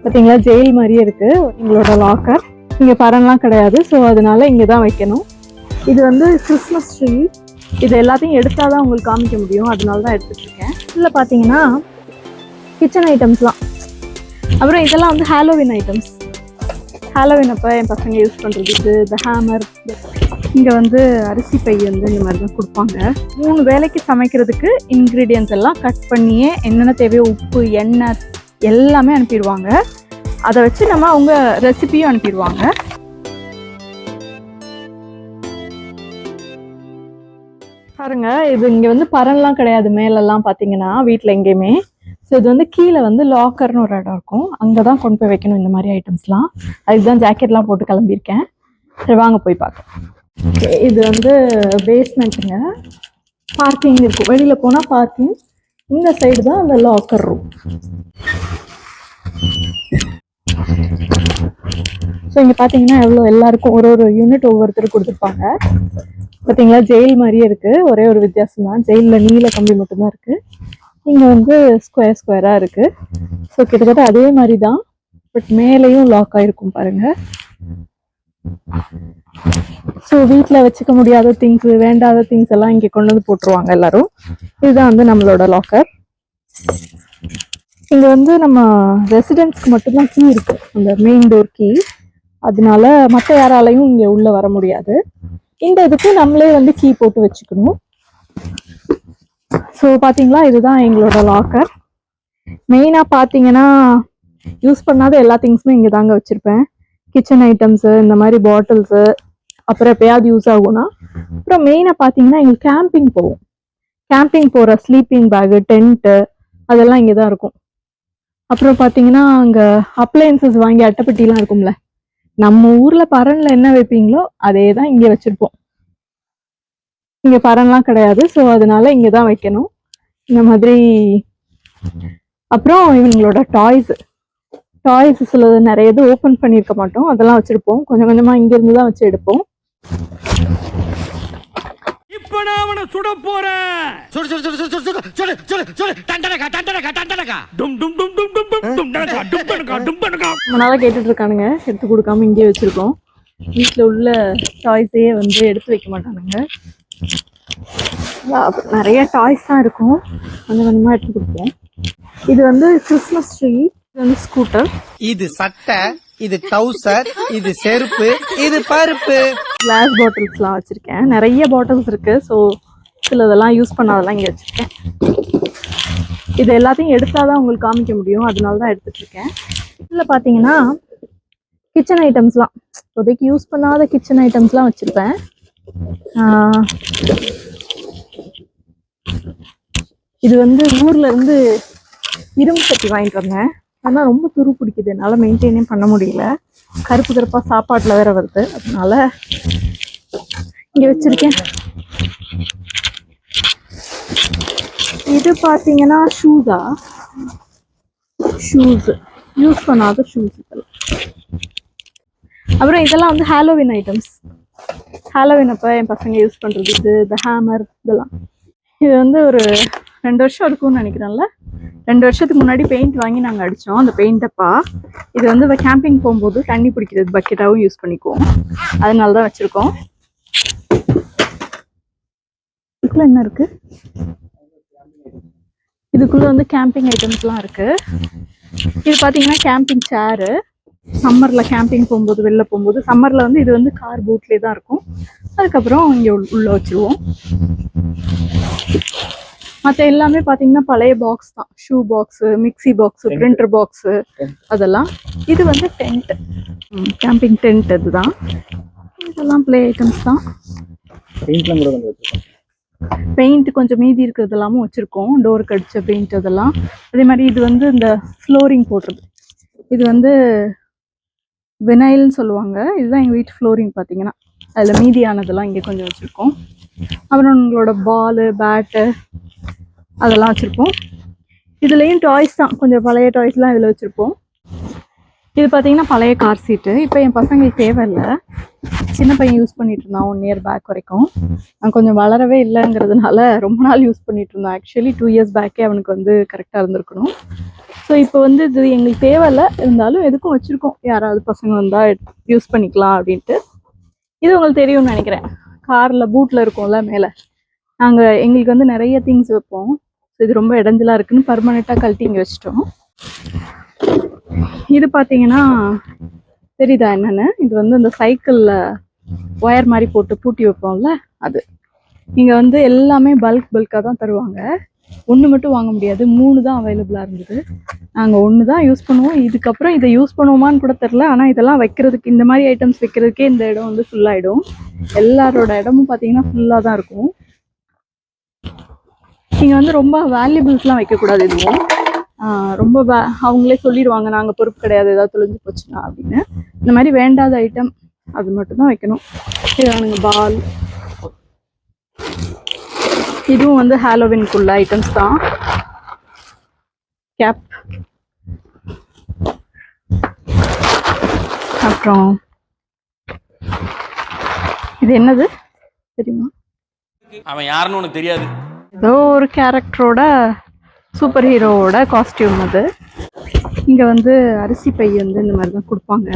பார்த்தீங்களா, ஜெயில் மாதிரியே இருக்கு எங்களோட லாக்கர். இங்கே பரன்லாம் கிடையாது, ஸோ அதனால இங்கே தான் வைக்கணும். இது வந்து கிறிஸ்மஸ் ட்ரீ. இது எல்லாத்தையும் எடுத்தால் தான் உங்களுக்கு காமிக்க முடியும், அதனால தான் எடுத்துகிட்ருக்கேன். இதில் பார்த்தீங்கன்னா கிச்சன் ஐட்டம்ஸ்லாம், அப்புறம் இதெல்லாம் வந்து ஹாலோவின் ஐட்டம்ஸ். ஹாலோவின் அப்போ என் பசங்க யூஸ் பண்ணுறதுக்கு இந்த ஹேமர். இங்கே வந்து அரிசி பை வந்து இந்த மாதிரி தான் கொடுப்பாங்க. 3 வேளைக்கு சமைக்கிறதுக்கு இன்க்ரீடியன்ஸ் எல்லாம் கட் பண்ணியே என்னென்ன தேவையோ உப்பு, எண்ணெய் எல்லாமே அனுப்பிடுவாங்க. அதை வச்சு நம்ம அவங்க ரெசிபியும் அனுப்பிடுவாங்க. பாருங்க, இது இங்கே வந்து பரன்லாம் கிடையாது மேலெல்லாம் பார்த்தீங்கன்னா வீட்டில் எங்கேயுமே. ஸோ இது வந்து கீழே வந்து லாக்கர்னு ஒரு இடம் இருக்கும், அங்கே தான் கொண்டு போய் வைக்கணும் இந்த மாதிரி ஐட்டம்ஸ்லாம். அதுக்கு தான் ஜாக்கெட்லாம் போட்டு கிளம்பியிருக்கேன். சரி வாங்க போய் பார்க்கலாம். இது வந்து பேஸ்மெண்ட்டுங்க, பார்க்கிங் இருக்கும். வெளியில் போனால் பார்க்கிங், இந்த சைடு தான் அந்த லாக்கர் ரூம். ஸோ இங்கே பார்த்தீங்கன்னா எவ்வளோ எல்லாருக்கும் ஒரு யூனிட் ஒவ்வொருத்தர் கொடுத்துருப்பாங்க. பார்த்தீங்களா, ஜெயில் மாதிரியே இருக்குது, ஒரே ஒரு வித்தியாசம் தான். ஜெயிலில் நீல கம்பி மட்டும்தான் இருக்குது, இங்கே வந்து ஸ்கொயராக இருக்குது. ஸோ கிட்டத்தட்ட அதே மாதிரி தான், பட் மேலேயும் லாக் ஆகிருக்கும் பாருங்கள். ஸோ வீட்டில் வச்சுக்க முடியாத திங்ஸ், வேண்டாத திங்ஸ் எல்லாம் இங்கே கொண்டு வந்து போட்டுருவாங்க எல்லாரும். இதுதான் வந்து நம்மளோட லாக்கர். இங்கே வந்து நம்ம ரெசிடென்ட்ஸ்க்கு மட்டும்தான் கீ இருக்கு, அந்த மெயின் டோர் கீ. அதனால மற்ற யாராலையும் இங்கே உள்ளே வர முடியாது. இந்த இதுக்கு நம்மளே வந்து கீ போட்டு வச்சுக்கணும். ஸோ பார்த்தீங்களா, இதுதான் எங்களோட லாக்கர். மெயினாக பார்த்தீங்கன்னா யூஸ் பண்ணாத எல்லா திங்ஸுமே இங்கே தாங்க வச்சுருப்பேன். கிச்சன் ஐட்டம்ஸு, இந்த மாதிரி பாட்டில்ஸு, அப்புறம் எப்பயாவது யூஸ் ஆகும்னா. அப்புறம் மெயினாக பார்த்தீங்கன்னா எங்களுக்கு கேம்பிங் போவோம். கேம்பிங் போகிற ஸ்லீப்பிங் பேகு, டென்ட்டு அதெல்லாம் இங்கே தான் இருக்கும். அப்புறம் பார்த்தீங்கன்னா அங்கே அப்ளையன்சஸ் வாங்கி அட்டைப்பெட்டிலாம் இருக்கும்ல, நம்ம ஊரில் பரனில் என்ன வைப்பீங்களோ அதே தான் இங்கே வச்சுருப்போம். இங்கே பரன்லாம் கிடையாது, ஸோ அதனால இங்கே தான் வைக்கணும் இந்த மாதிரி. அப்புறம் இவங்களோட டாய்ஸ் சிலது நிறைய இது ஓப்பன் பண்ணியிருக்க மாட்டோம், அதெல்லாம் வச்சுருப்போம். கொஞ்சம் கொஞ்சமாக இங்கேருந்து தான் வச்சு எடுப்போம். இப்ப நான் அவனை சுட போறேன். சுடு சுடு சுடு சுடு சுடு சுடு சுடு சுடு டண்டனகா டண்டனகா டண்டனகா டும் டும் டும் டும் டும் டும் டண்டனகா டண்டனகா டண்டனகா. நம்மளால கேட்டுட்டு இருக்கானுங்க, எடுத்து கொடுக்காம இங்கே வச்சிருக்கோம். வீட்டில் உள்ள டாய்ஸையே வந்து எடுத்து வைக்க மாட்டானுங்க. நிறைய டாய்ஸ் தான் இருக்கும், கொஞ்சம் கொஞ்சமாக எடுத்து கொடுப்போம். இது வந்து கிறிஸ்மஸ் ட்ரீ, இது வந்து ஸ்கூட்டர், இது சட்டை, இது டவுசர், இது செருப்பு, இது பருப்பு. கிளாஸ் பாட்டில்ஸ்லாம் வச்சுருக்கேன், நிறைய பாட்டில்ஸ் இருக்குது. ஸோ சிலதெல்லாம் யூஸ் பண்ணாதெல்லாம் இங்கே வச்சுருக்கேன். இது எல்லாத்தையும் எடுத்தால் தான் உங்களுக்கு காமிக்க முடியும், அதனால தான் எடுத்துகிட்ருக்கேன். இதில் பார்த்தீங்கன்னா கிச்சன் ஐட்டம்ஸ்லாம், இப்போதைக்கு யூஸ் பண்ணாத கிச்சன் ஐட்டம்ஸ்லாம் வச்சுருப்பேன். இது வந்து ஊரில் இருந்து இரும்பு சட்டி வாங்கிட்டு வந்தேன், ஆனால் ரொம்ப துரு பிடிக்குது, என்னால் மெயின்டைனே பண்ண முடியல. கருப்பு கருப்பாக சாப்பாட்டில் வேற வருது, அதனால இங்கே வச்சுருக்கேன். இது பார்த்தீங்கன்னா ஷூஸு, யூஸ் பண்ணாத ஷூஸ் இதெல்லாம். அப்புறம் இதெல்லாம் வந்து ஹாலோவின் ஐட்டம்ஸ். ஹாலோவின் அப்போ என் பசங்க யூஸ் பண்ணுறதுக்கு இந்த ஹேமர் இதெல்லாம். இது வந்து ஒரு 2 வருஷம் இருக்கும்னு நினைக்கிறேன்ல. 2 வருஷத்துக்கு முன்னாடி பெயிண்ட் வாங்கி நாங்கள் அடித்தோம், அந்த பெயிண்டப்பா. இது வந்து கேம்பிங் போகும்போது தண்ணி பிடிக்கிறது பக்கெட்டாகவும் யூஸ் பண்ணிக்குவோம், அதனால தான் வச்சுருக்கோம். இதுக்குள்ளே என்ன இருக்குது? இதுக்குள்ளே வந்து கேம்பிங் ஐட்டம்ஸ்லாம் இருக்குது. இது பார்த்தீங்கன்னா கேம்பிங் சேரு. சம்மரில் கேம்பிங் போகும்போது, வெளில போகும்போது, சம்மரில் வந்து இது வந்து கார் பூட்லேயே தான் இருக்கும். அதுக்கப்புறம் இங்கே உள்ளே வச்சுருவோம். மற்ற எல்லாமே பார்த்தீங்கன்னா பழைய பாக்ஸ் தான், shoe box, mixie box, printer box அதெல்லாம். இது வந்து டென்ட், கேம்பிங் டென்ட். இதுதான், இதெல்லாம் ப்ளே ஐட்டம்ஸ் தான். பெயிண்ட் கொஞ்சம் மீதி இருக்கிறது எல்லாமும் வச்சுருக்கோம், டோருக்கு அடித்த பெயிண்ட் அதெல்லாம். அதே மாதிரி இது வந்து இந்த ஃப்ளோரிங் போடுறது, இது வந்து வினைல்னு சொல்லுவாங்க. இதுதான் எங்கள் வீட்டு ஃப்ளோரிங் பார்த்தீங்கன்னா. அதில் மீதியானதெல்லாம் இங்கே கொஞ்சம் வச்சுருக்கோம். அப்புறம் உங்களோட பாலு, பேட்டு அதெல்லாம் வச்சுருப்போம். இதுலேயும் டாய்ஸ் தான், கொஞ்சம் பழைய டாய்ஸ்லாம் இதில் வச்சுருப்போம். இது பார்த்தீங்கன்னா பழைய கார் சீட்டு. இப்போ என் பசங்களுக்கு தேவையில்லை, சின்ன பையன் யூஸ் பண்ணிட்டு இருந்தான் 1 இயர் பேக் வரைக்கும். நான் கொஞ்சம் வளரவே இல்லைங்கிறதுனால ரொம்ப நாள் யூஸ் பண்ணிட்டு இருந்தான். ஆக்சுவலி 2 இயர்ஸ் பேக்கே அவனுக்கு வந்து கரெக்டாக இருந்திருக்கணும். ஸோ இப்போ வந்து இது எங்களுக்கு தேவையில்லை, இருந்தாலும் எதுக்கும் வச்சுருக்கோம், யாராவது பசங்க வந்தால் யூஸ் பண்ணிக்கலாம் அப்படின்ட்டு. இது உங்களுக்கு தெரியும்னு நினைக்கிறேன், காரில் பூட்டில் இருக்கும்ல மேலே, எங்களுக்கு வந்து நிறைய திங்ஸ் வைப்போம். ஸோ இது ரொம்ப இடைஞ்சலாக இருக்குன்னு பர்மனெண்ட்டாக கழட்டி இங்கே வச்சிட்டோம். இது பார்த்தீங்கன்னா தெரியுதா என்னென்னு? இது வந்து இந்த சைக்கிளில் ஒயர் மாதிரி போட்டு பூட்டி வைப்போம்ல அது. இங்கே வந்து எல்லாமே பல்காக தான் தருவாங்க. ஒன்று மட்டும் வாங்க முடியாது, 3 தான் அவைலபிளாக இருந்தது. நாங்கள் 1 தான் யூஸ் பண்ணுவோம். இதுக்கப்புறம் இதை யூஸ் பண்ணுவோமான்னு கூட தெரில. ஆனால் இதெல்லாம் வைக்கிறதுக்கு, இந்த மாதிரி ஐட்டம்ஸ் வைக்கிறதுக்கே இந்த இடம் வந்து ஃபுல்லாகிடும். எல்லாரோட இடமும் பார்த்தீங்கன்னா ஃபுல்லாக தான் இருக்கும். நீங்கள் வந்து ரொம்ப வேல்யூபிள்ஸ்லாம் வைக்கக்கூடாது எதுவும். ரொம்ப அவங்களே சொல்லிடுவாங்க, நாங்கள் பொறுப்பு கிடையாது ஏதாவது தொலைஞ்சு போச்சுன்னா அப்படின்னு. இந்த மாதிரி வேண்டாத ஐட்டம் அது மட்டும்தான் வைக்கணும். இதுதானுங்க பால். இதுவும் வந்து ஹாலோவின்குள்ள ஐட்டம்ஸ் தான். கேப், அப்புறம் இது என்னது தெரியுமா? அவன் யாருன்னு உனக்கு தெரியாது. ஏதோ ஒரு கேரக்டரோட, சூப்பர் ஹீரோவோட காஸ்டியூம் அது. இங்கே வந்து அரிசி பை வந்து இந்த மாதிரி தான் கொடுப்பாங்க.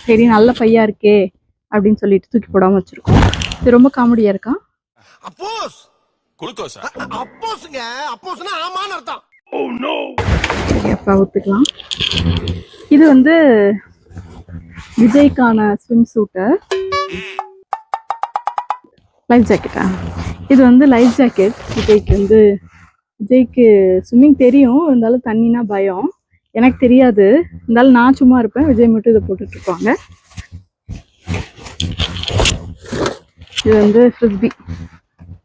சரி நல்ல பையா இருக்கே அப்படின்னு சொல்லிட்டு தூக்கி போடாமல் வச்சுருக்கோம். இது ரொம்ப காமெடியாக இருக்கா? ஒத்துக்கலாம். இது வந்து விஜய்க்கான ஸ்விம் சூட்டு, லைஃப் ஜாக்கெட்டா? இது வந்து லைஃப் ஜாக்கெட். விஜய்க்கு ஸ்விம்மிங் தெரியும், இருந்தாலும் தண்ணினா பயம். எனக்கு தெரியாது, இருந்தாலும் நான் சும்மா இருப்பேன், விஜய் மட்டும் இதை போட்டுட்டு இருப்பாங்க. இது வந்து ஃப்ரிஸ்பி.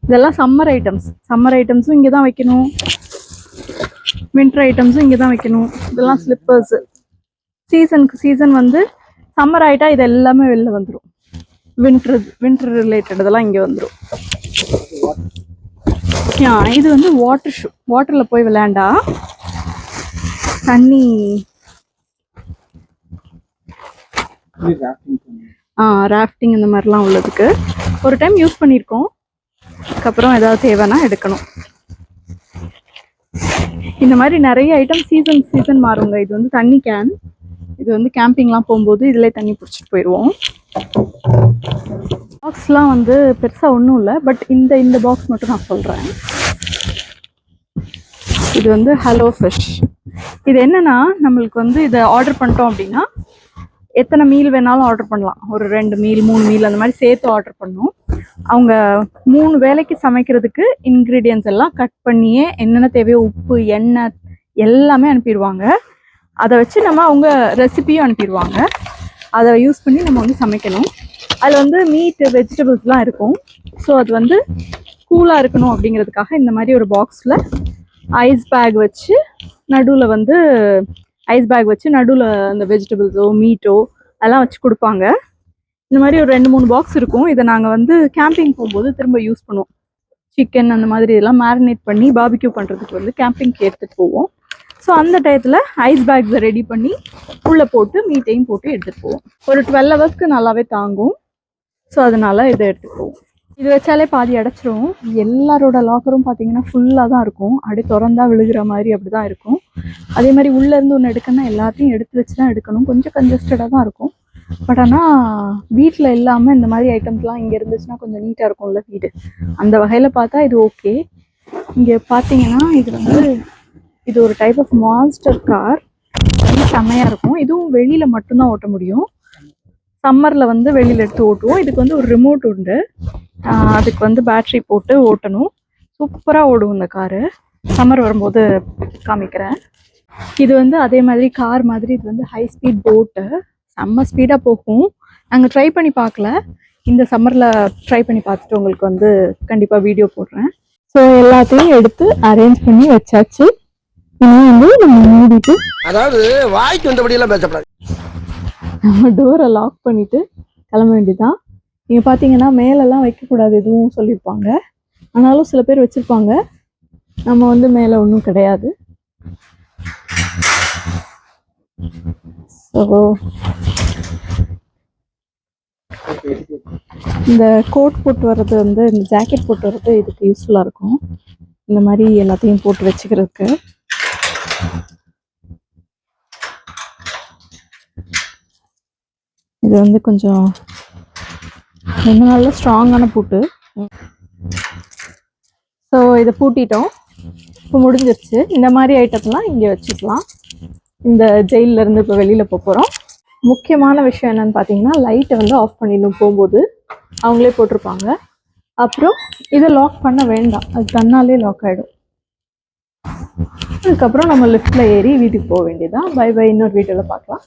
இதெல்லாம் சம்மர் ஐட்டம்ஸ். சம்மர் ஐட்டம்ஸும் இங்கே தான் வைக்கணும், வின்டர் ஐட்டம்ஸும் இங்கே தான் வைக்கணும். இதெல்லாம் ஸ்லிப்பர்ஸு. சீசன் வந்து சம்மர் ஆகிட்டா இது எல்லாமே வெளில வந்துடும். வின்டர் ரிலேட்டட் இதெல்லாம் இங்கே வந்துடும். இது வந்து வாட்டர் ஷூ. வாட்டரில் போய் விளையாண்டா தண்ணி, ராஃப்டிங் இந்த மாதிரிலாம் உள்ளதுக்கு ஒரு டைம் யூஸ் பண்ணியிருக்கோம். அதுக்கப்புறம் ஏதாவது தேவைன்னா எடுக்கணும். இந்த மாதிரி நிறைய ஐட்டம் சீசன் மாறுங்க. இது வந்து தண்ணி கேன். இது வந்து கேம்பிங்லாம் போகும்போது இதிலே தண்ணி பிடிச்சிட்டு போயிடுவோம். பாக்ஸ்லாம் வந்து பெருசாக ஒன்றும் இல்லை, பட் இந்த பாக்ஸ் மட்டும் நான் சொல்கிறேன். இது வந்து ஹலோ ஃபிஷ். இது என்னன்னா, நம்மளுக்கு வந்து இதை ஆர்டர் பண்ணிட்டோம் அப்படின்னா எத்தனை மீல் வேணாலும் ஆர்டர் பண்ணலாம். ஒரு 2 மீல் 3 மீல் அந்த மாதிரி சேர்த்து ஆர்டர் பண்ணோம். அவங்க 3 வேளைக்கு சமைக்கிறதுக்கு இன்க்ரீடியன்ஸ் எல்லாம் கட் பண்ணியே என்னென்ன தேவையோ, உப்பு, எண்ணெய் எல்லாமே அனுப்பிடுவாங்க. அதை வச்சு அவங்க ரெசிபியும் அனுப்பிடுவாங்க. அதை யூஸ் பண்ணி நம்ம வந்து சமைக்கணும். அதில் வந்து மீட், வெஜிடபிள்ஸ்லாம் இருக்கும். ஸோ அது வந்து கூலாக இருக்கணும் அப்படிங்கிறதுக்காக இந்த மாதிரி ஒரு பாக்ஸில் ஐஸ் பேக் வச்சு நடுவில் அந்த வெஜிடபிள்ஸோ மீட்டோ அதெல்லாம் வச்சு கொடுப்பாங்க. இந்த மாதிரி ஒரு 2-3 பாக்ஸ் இருக்கும். இதை நாங்கள் வந்து கேம்பிங் போகும்போது திரும்ப யூஸ் பண்ணுவோம். சிக்கன் அந்த மாதிரி இதெல்லாம் மேரினேட் பண்ணி பாபிக்யூ பண்ணுறதுக்கு வந்து கேம்பிங்க்கு எடுத்துகிட்டு போவோம். ஸோ அந்த டயத்தில் ஐஸ் பேக்ஸை ரெடி பண்ணி உள்ளே போட்டு மீட்டையும் போட்டு எடுத்துகிட்டு போவோம். ஒரு 12 ஹவர்ஸ்க்கு நல்லாவே தாங்கும். ஸோ அதனால இதை எடுத்துகிட்டு போவோம். இது வச்சாலே பாதி அடைச்சிரும். எல்லாரோட லாக்கரும் பார்த்தீங்கன்னா ஃபுல்லாக தான் இருக்கும். அப்படியே திறந்தா விழுகிற மாதிரி அப்படி தான் இருக்கும். அதே மாதிரி உள்ளேருந்து ஒன்று எடுக்கணும்னா எல்லாத்தையும் எடுத்து வச்சு தான் எடுக்கணும். கொஞ்சம் கன்ஜஸ்டடாக தான் இருக்கும். பட் ஆனால் வீட்டில் இல்லாமல் இந்த மாதிரி ஐட்டம்ஸ்லாம் இங்கே இருந்துச்சுன்னா கொஞ்சம் நீட்டாக இருக்கும்ல வீடு. அந்த வகையில் பார்த்தா இது ஓகே. இங்கே பார்த்தீங்கன்னா இது ஒரு டைப் ஆஃப் மான்ஸ்டர் கார். செம்மையாக இருக்கும். இதுவும் வெளியில் மட்டும்தான் ஓட்ட முடியும். சம்மரில் வந்து வெளியில் எடுத்து ஓட்டுவோம். இதுக்கு வந்து ஒரு ரிமோட் உண்டு. அதுக்கு வந்து பேட்ரி போட்டு ஓட்டணும். சூப்பராக ஓடும் இந்த காரு. சம்மர் வரும்போது காமிக்கிறேன். இது வந்து அதே மாதிரி கார் மாதிரி இது வந்து ஹை ஸ்பீட் போட்டு செம்ம ஸ்பீடாக போகும். நாங்கள் ட்ரை பண்ணி பார்க்கல. இந்த சம்மரில் ட்ரை பண்ணி பார்த்துட்டு உங்களுக்கு வந்து கண்டிப்பாக வீடியோ போடுறேன். ஸோ எல்லாத்தையும் எடுத்து அரேஞ்ச் பண்ணி வச்சாச்சு. இன்னும் வந்து நம்ம மூடிட்டு, அதாவது வாய்க்கு வந்தபடியெல்லாம் பேசப்படாது, நம்ம டோரை லாக் பண்ணிட்டு கிளம்ப வேண்டியதான். நீங்கள் பார்த்தீங்கன்னா மேலெல்லாம் வைக்கக்கூடாது எதுவும் சொல்லியிருப்பாங்க. ஆனாலும் சில பேர் வச்சுருப்பாங்க. நம்ம வந்து மேலே ஒன்றும் கிடையாது. ஸோ இந்த கோட் போட்டு வர்றது வந்து, இந்த ஜாக்கெட் போட்டு வர்றது இதுக்கு யூஸ்ஃபுல்லாக இருக்கும். இந்த மாதிரி எல்லாத்தையும் போட்டு வச்சுக்கிறதுக்கு. இது வந்து கொஞ்சம் ரொம்ப நல்ல ஸ்ட்ராங்கான பூட்டு. ஸோ இதை பூட்டிட்டோம். இப்போ முடிஞ்சிருச்சு. இந்த மாதிரி ஐட்டத்தெல்லாம் இங்கே வச்சுக்கலாம். இந்த ஜெயிலிருந்து இப்போ வெளியில் போகிறோம். முக்கியமான விஷயம் என்னன்னு பார்த்தீங்கன்னா, லைட்டை வந்து ஆஃப் பண்ணிடணும். போகும்போது அவங்களே போட்டிருப்பாங்க. அப்புறம் இதை லாக் பண்ண வேண்டாம், அது தன்னாலே லாக் ஆகிடும். அதுக்கப்புறம் நம்ம லிஃப்ட்டில் ஏறி வீட்டுக்கு போக வேண்டியதான். பை பை, இன்னொரு வீடியோவில் பார்க்கலாம்.